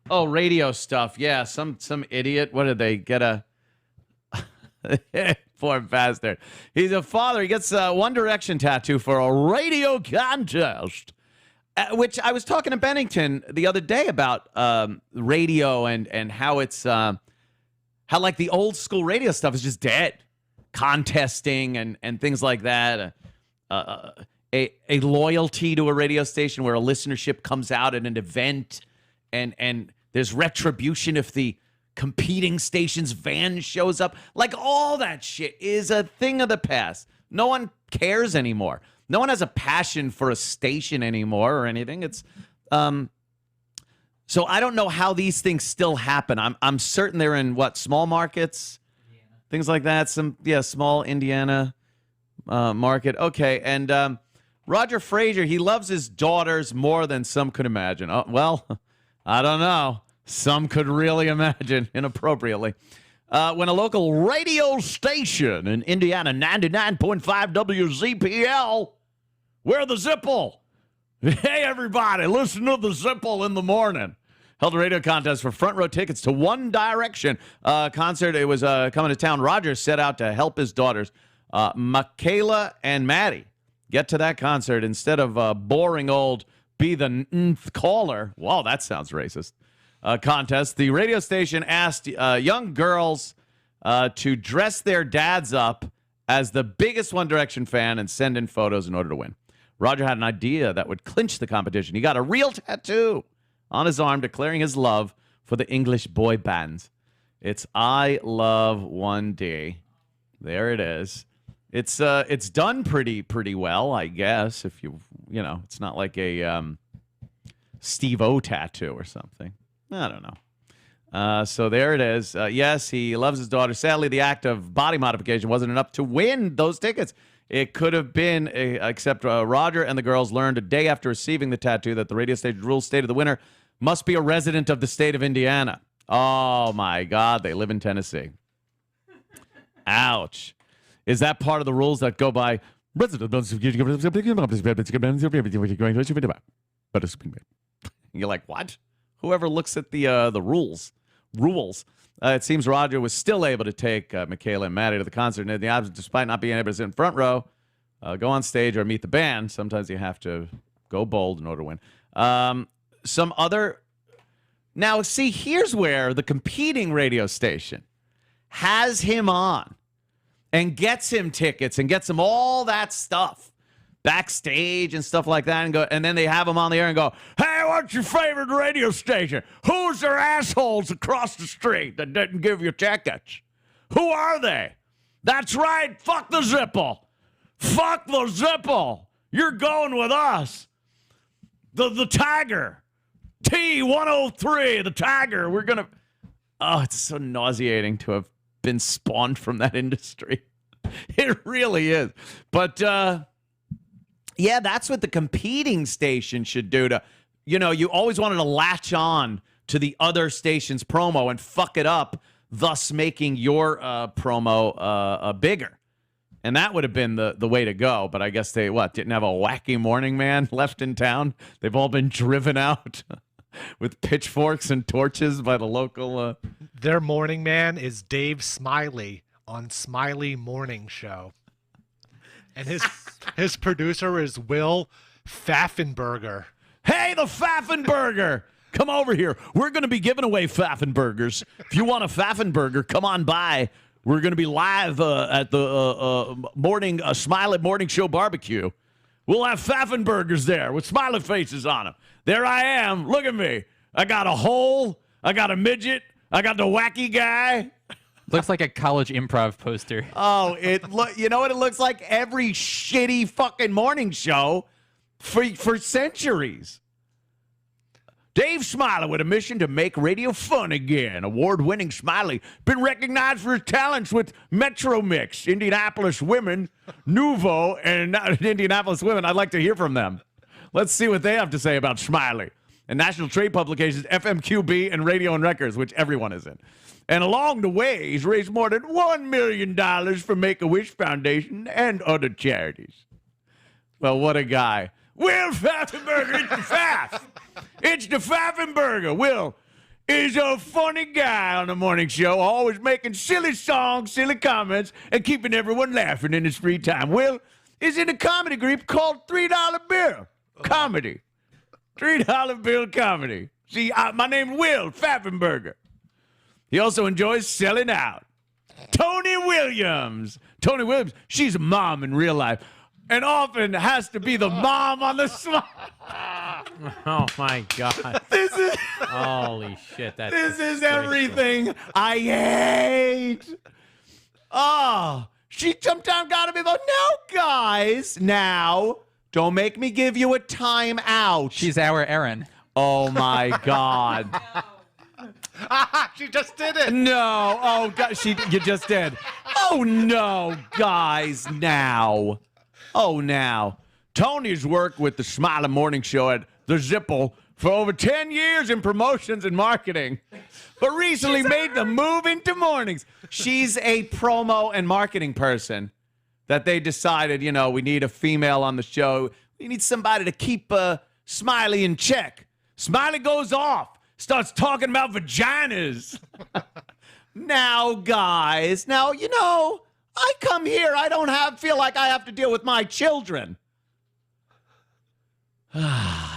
Oh, radio stuff. Yeah, some idiot. What did they get a poor bastard. He's a father. He gets a One Direction tattoo for a radio contest. Which I was talking to Bennington the other day about radio and how it's how like the old school radio stuff is just dead. Contesting and things like that. A loyalty to a radio station where a listenership comes out at an event and there's retribution if the competing station's van shows up. Like all that shit is a thing of the past. No one cares anymore. No one has a passion for a station anymore or anything. It's so I don't know how these things still happen. I'm certain they're in small markets, Indiana. Things like that. Small Indiana market. Okay, and Roger Frazier, he loves his daughters more than some could imagine. Oh, well, I don't know. Some could really imagine inappropriately. When a local radio station in Indiana, 99.5 WZPL, we're the Zipple. Hey, everybody, listen to the Zipple in the morning. Held a radio contest for front row tickets to One Direction concert. It was coming to town. Roger set out to help his daughters, Michaela and Maddie, get to that concert instead of boring old be the nth caller. Wow, that sounds racist. Contest. The radio station asked young girls to dress their dads up as the biggest One Direction fan and send in photos in order to win. Roger had an idea that would clinch the competition. He got a real tattoo on his arm declaring his love for the English boy bands. It's I Love 1D. There it is. It's done pretty well, I guess. If it's not like a Steve-O tattoo or something. I don't know. So there it is. Yes, he loves his daughter. Sadly, the act of body modification wasn't enough to win those tickets. It could have been, except Roger and the girls learned a day after receiving the tattoo that the radio station rules stated the winner must be a resident of the state of Indiana. Oh, my God. They live in Tennessee. Ouch. Is that part of the rules that go by? You're like, what? Whoever looks at the rules. It seems Roger was still able to take Michaela and Maddie to the concert, and in the opposite, despite not being able to sit in front row, go on stage or meet the band. Sometimes you have to go bold in order to win. Some other... Now, see, here's where the competing radio station has him on and gets him tickets and gets him all that stuff backstage and stuff like that, and then they have him on the air and go, hey, what's your favorite radio station? Who's their assholes across the street that didn't give you tickets? Who are they? That's right, fuck the Zipple. Fuck the Zipple. You're going with us. The Tiger. T103, the Tiger. We're going to... Oh, it's so nauseating to have been spawned from that industry. It really is. But... yeah, that's what the competing station should do to, you always wanted to latch on to the other station's promo and fuck it up, thus making your promo bigger. And that would have been the way to go. But I guess they, didn't have a wacky morning man left in town? They've all been driven out with pitchforks and torches by the local... Their morning man is Dave Smiley on Smiley Morning Show. And his producer is Will Pfaffenberger. Hey, the Pfaffenberger! Come over here. We're going to be giving away Pfaffenbergers. If you want a Pfaffenberger, come on by. We're going to be live at the Smiley Morning Show barbecue. We'll have Pfaffenbergers there with smiley faces on them. There I am. Look at me. I got a hole. I got a midget. I got the wacky guy. Looks like a college improv poster. Oh, you know what it looks like? Every shitty fucking morning show for centuries. Dave Smiley with a mission to make radio fun again. Award-winning Smiley been recognized for his talents with Metro Mix, Indianapolis Women, Nuvo, and Indianapolis Women. I'd like to hear from them. Let's see what they have to say about Smiley. And national trade publications, FMQB, and Radio and Records, which everyone is in. And along the way, he's raised more than $1 million for Make-A-Wish Foundation and other charities. Well, what a guy. Will Pfaffenberger, it's the Pfaff. It's the Pfaffenberger. Will, is a funny guy on the morning show, always making silly songs, silly comments, and keeping everyone laughing in his free time. Will is in a comedy group called $3 Bill Comedy. $3 Bill Comedy. See, my name's Will Pfaffenberger. He also enjoys selling out. Tony Williams. Tony Williams, she's a mom in real life and often has to be the mom on the slide. Oh, my God. This is... Holy shit. This is everything I hate. Oh, she sometimes gotta be like, no, guys, now, don't make me give you a timeout. She's our Erin. Oh, my God. She just did it. No. Oh, God, you just did. Oh, no, guys, now. Oh, now. Tony's worked with the Smiley Morning Show at the Zipple for over 10 years in promotions and marketing, but recently made the move into mornings. She's a promo and marketing person that they decided, you know, we need a female on the show. We need somebody to keep Smiley in check. Smiley goes off, starts talking about vaginas. Now, guys, now, you know, I come here, I don't feel like I have to deal with my children.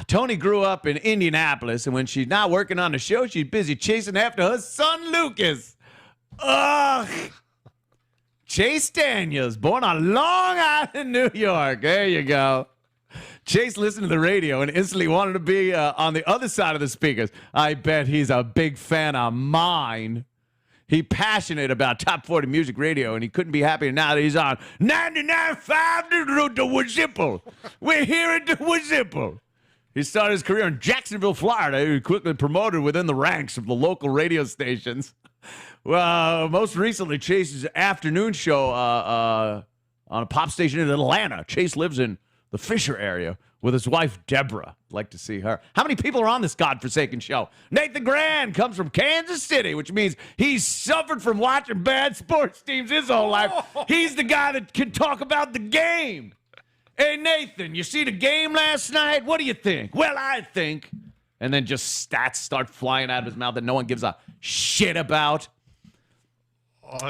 Tony grew up in Indianapolis, and when she's not working on the show, she's busy chasing after her son, Lucas. Ugh. Chase Daniels, born on Long Island, New York. There you go. Chase listened to the radio and instantly wanted to be on the other side of the speakers. I bet he's a big fan of mine. He's passionate about top 40 music radio, and he couldn't be happier now that he's on 99.5 the WZPL. We're here at the WZPL. He started his career in Jacksonville, Florida. He was quickly promoted within the ranks of the local radio stations. Well, most recently, Chase's afternoon show on a pop station in Atlanta. Chase lives in the Fisher area with his wife, Deborah. I'd like to see her. How many people are on this godforsaken show? Nathan Grand comes from Kansas City, which means he's suffered from watching bad sports teams his whole life. He's the guy that can talk about the game. Hey, Nathan, you see the game last night? What do you think? Well, I think. And then just stats start flying out of his mouth that no one gives a shit about.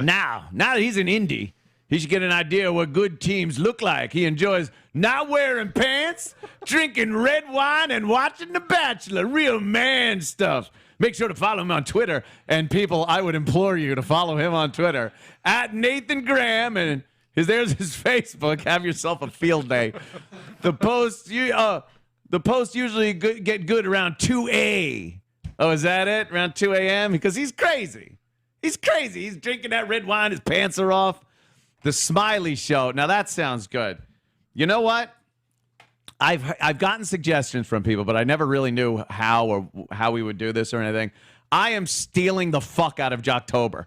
Now that he's in Indy, he should get an idea of what good teams look like. He enjoys not wearing pants, drinking red wine, and watching The Bachelor. Real man stuff. Make sure to follow him on Twitter. And people, I would implore you to follow him on Twitter. At Nathan Graham. And there's his Facebook. Have yourself a field day. The posts usually get good around 2 a.m. Oh, is that it? Around 2 a.m.? Because he's crazy. He's crazy. He's drinking that red wine. His pants are off. The Smiley Show. Now, that sounds good. You know what? I've gotten suggestions from people, but I never really knew how we would do this or anything. I am stealing the fuck out of Joctober.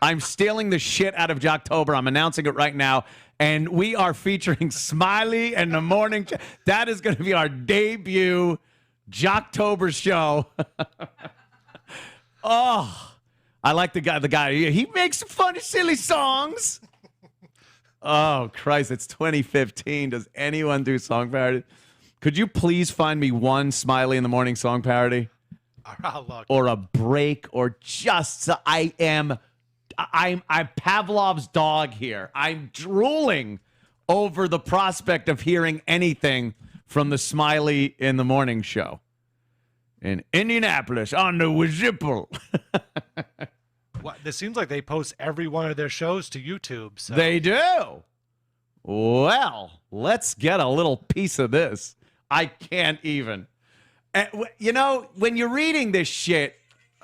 I'm stealing the shit out of Joctober. I'm announcing it right now. And we are featuring Smiley and the Morning Show. That is going to be our debut Joctober show. Oh, I like the guy. He makes some funny, silly songs. Oh, Christ, it's 2015. Does anyone do song parody? Could you please find me one Smiley in the Morning song parody? Or a break, or just I'm Pavlov's dog here. I'm drooling over the prospect of hearing anything from the Smiley in the Morning show. In Indianapolis on the WZPL. What, this seems like they post every one of their shows to YouTube. So. They do. Well, let's get a little piece of this. I can't even. You know, when you're reading this shit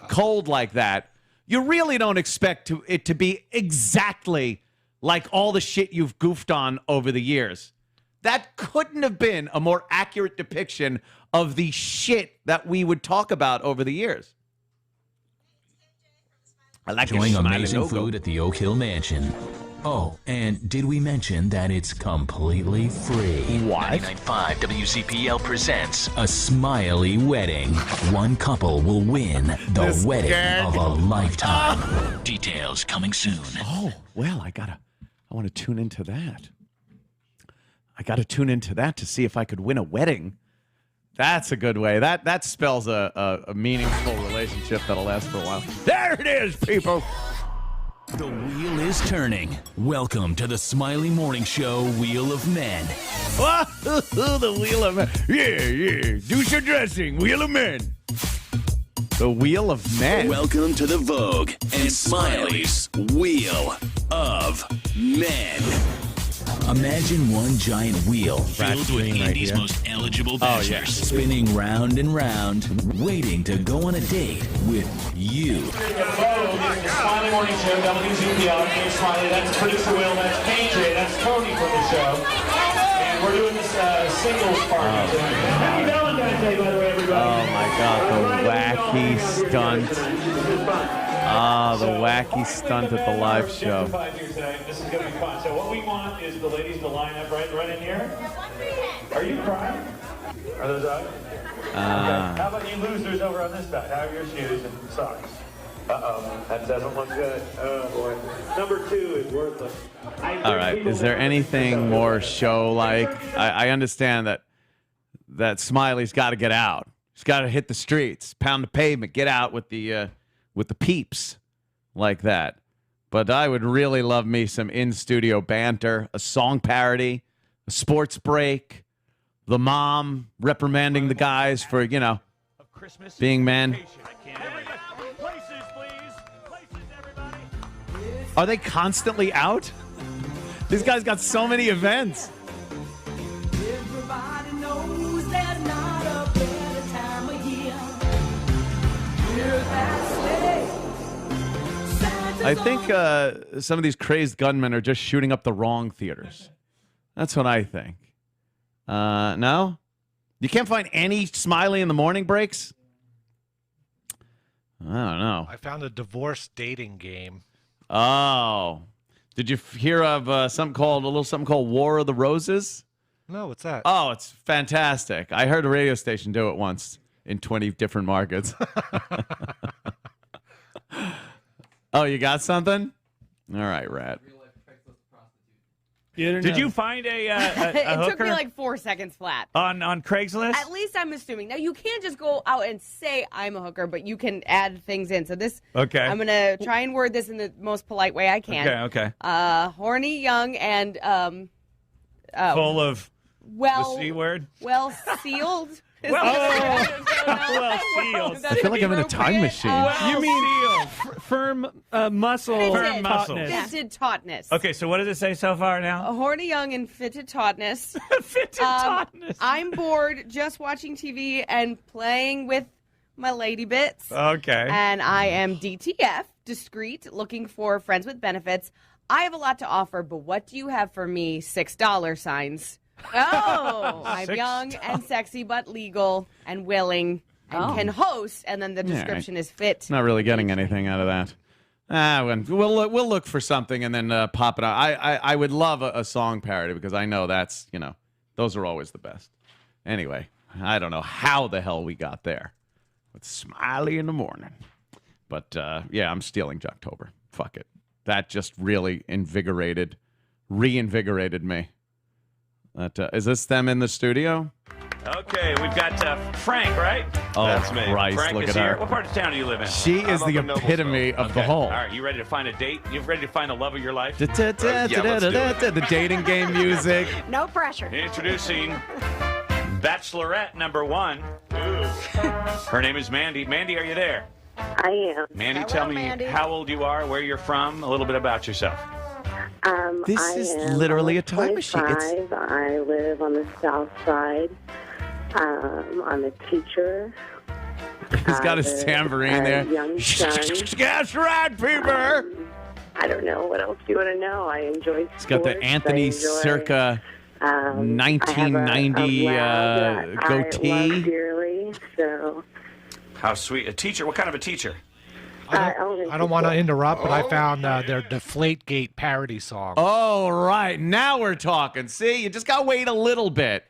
cold like that, you really don't expect it to be exactly like all the shit you've goofed on over the years. That couldn't have been a more accurate depiction of the shit that we would talk about over the years. I like enjoying amazing food at the Oak Hill Mansion. Oh, and did we mention that it's completely free? What? 99.5 WZPL presents a Smiley wedding. One couple will win the wedding of a lifetime. Details coming soon. Oh, well, I want to tune into that. I got to tune into that to see if I could win a wedding. That's a good way. That spells a meaningful relationship that'll last for a while. There it is, people. The wheel is turning. Welcome to the Smiley Morning Show Wheel of Men. The Wheel of Men. Yeah. Do some dressing. Wheel of Men. The Wheel of Men. Welcome to the Vogue and Smiley's Wheel of Men. Imagine one giant wheel filled with Indy's most eligible bachelors, spinning round and round, waiting to go on a date with you. The Smiley Morning Show, WZPL, Dave Smiley, that's producer Will, that's KJ, that's Tony from the show. And we're doing this singles party tonight. Happy Valentine's Day, by the way, everybody. Oh my God, the wacky stunt. The wacky stunt at the live show. This is going to be fun. So what we want is the ladies to line up right in here. Are you crying? Are those out? Okay. How about you losers over on this side? How are your shoes and socks? Uh-oh, that doesn't look good. Oh, boy. Number 2 is worthless. All right, is there anything more show-like? I understand that Smiley's got to get out. He's got to hit the streets, pound the pavement, get out with the peeps like that. But I would really love me some in-studio banter, a song parody, a sports break, the mom reprimanding the guys for, being men. Are they constantly out? These guys got so many events. Everybody knows there's not a better time of year. Hear that sleigh. I think some of these crazed gunmen are just shooting up the wrong theaters. That's what I think. No? You can't find any Smiley in the morning breaks? I don't know. I found a divorce dating game. Oh. Did you hear of something called War of the Roses? No, what's that? Oh, it's fantastic. I heard a radio station do it once in 20 different markets. Oh, you got something? All right, Rat. Did you find a It hooker took me like 4 seconds flat. on Craigslist? At least I'm assuming. Now, you can't just go out and say I'm a hooker, but you can add things in. So this, Okay. I'm going to try and word this in the most polite way I can. Okay. Horny, young, and Full of well, the C word? well sealed. Well sealed. I feel like I'm in a time machine. You mean Firm muscle Firm muscle. Fitted tautness. Okay, so what does it say so far now? A horny, young, and fitted tautness. Fitted tautness. I'm bored just watching TV and playing with my lady bits. Okay. And I am DTF, discreet, looking for friends with benefits. I have a lot to offer, but what do you have for me? $6 signs. Oh, I'm young and sexy, but legal and willing and can host. And then the description is fit. Not really getting anything out of that. We'll look for something and then pop it out. I would love a song parody because I know that's, those are always the best. Anyway, I don't know how the hell we got there with Smiley in the morning. But, I'm stealing Joctober. Fuck it. That just really reinvigorated me. Is this them in the studio? Okay, we've got Frank, right? Oh, That's me. Christ, Frank look is at here. her. What part of town do you live in? She is the epitome of the whole. All right, you ready to find a date? You ready to find the love of your life? The dating game music. No pressure. Introducing Bachelorette number 1. Her name is Mandy. Mandy, are you there? I am. Mandy, tell me how old you are, where you're from, a little bit about yourself. This is literally a time machine. I live on the south side. I'm a teacher. He's got his tambourine there. Young son. That's right, people. I don't know. What else do you want to know? I enjoy sports. He's got the Anthony circa 1990 goatee. I love dearly, so. How sweet. A teacher? What kind of a teacher? I don't want to interrupt, but I found their Deflategate parody song. Oh, right. Now we're talking. See, you just got to wait a little bit.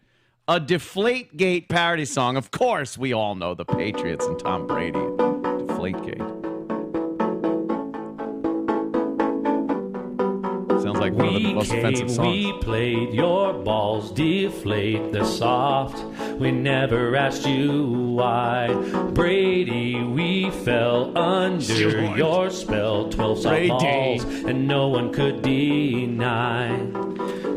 A Deflategate parody song. Of course, we all know the Patriots and Tom Brady. Deflategate. Sounds like one of the most offensive songs. We played, your balls deflate, they're soft. We never asked you why. Brady, we fell under your spell. 12 softballs, and no one could deny.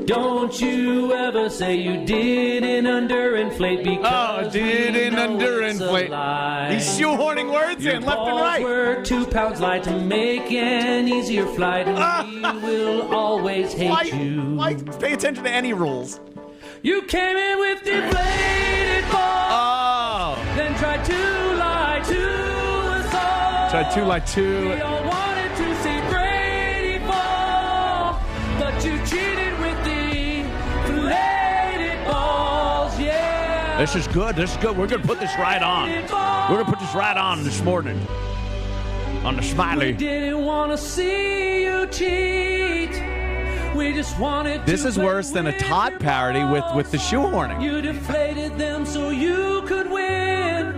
Don't you ever say you didn't underinflate because didn't underinflate. He's shoehorning words in left and right. We're 2 pounds light to make an easier flight, and we will always hate you. Why pay attention to any rules? You came in with deflated balls, then tried to lie to us all. Tried to lie to. We all wanted to see Brady fall, but you cheated with deflated balls, yeah. This is good. This is good. We're going to put this right on. We're going to put this right on this morning. On the Smiley. We didn't want to see you cheat. We just wanted This to is worse than a Todd parody with the shoehorning. You deflated them so you could win.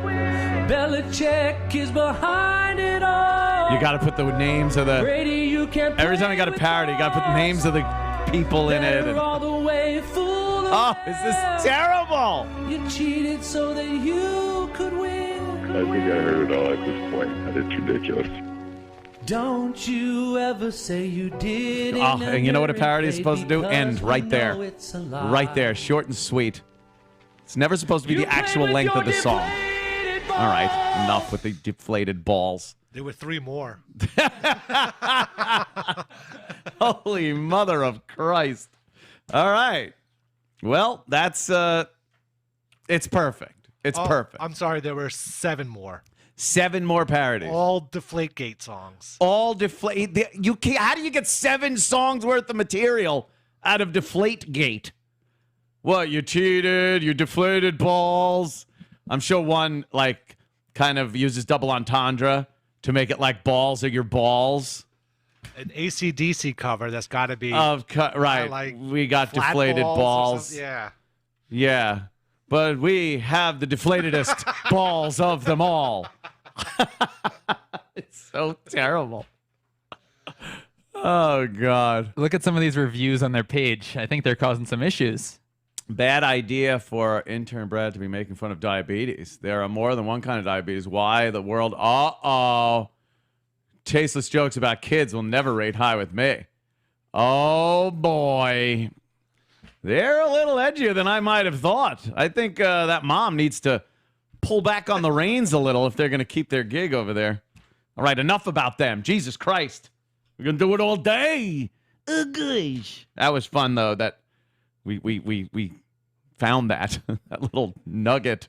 Belichick is behind it all. You got to put the names of the... Brady, you can't every time you got a parody, you got to put the names of the people in it. And, all the way full oh, is this terrible? You cheated so that you could win. I think I heard it all at this point, and it's ridiculous. Don't you ever say you did. Oh, and you know what a parody is supposed to do? End right there. Right there, short and sweet. It's never supposed to be the actual length of the song. All right, enough with the deflated balls. There were 3 more. Holy mother of Christ. All right. Well, that's it's perfect. It's perfect. I'm sorry, there were 7 more. 7 more parodies. All Deflategate songs. All deflate. How do you get 7 songs worth of material out of Deflategate? What, you cheated, you deflated balls. I'm sure one like kind of uses double entendre to make it like balls are your balls. An AC/DC cover that's got to be right. like we got deflated balls. Yeah. Yeah. But we have the deflatedest balls of them all. It's so terrible. Oh, God. Look at some of these reviews on their page. I think they're causing some issues. Bad idea for intern Brad to be making fun of diabetes. There are more than one kind of diabetes. Why the world? Tasteless jokes about kids will never rate high with me. Oh, boy. They're a little edgier than I might have thought. I think that mom needs to pull back on the reins a little if they're going to keep their gig over there. All right, enough about them. Jesus Christ. We're going to do it all day. Oh, gosh. That was fun, though, that we found that little nugget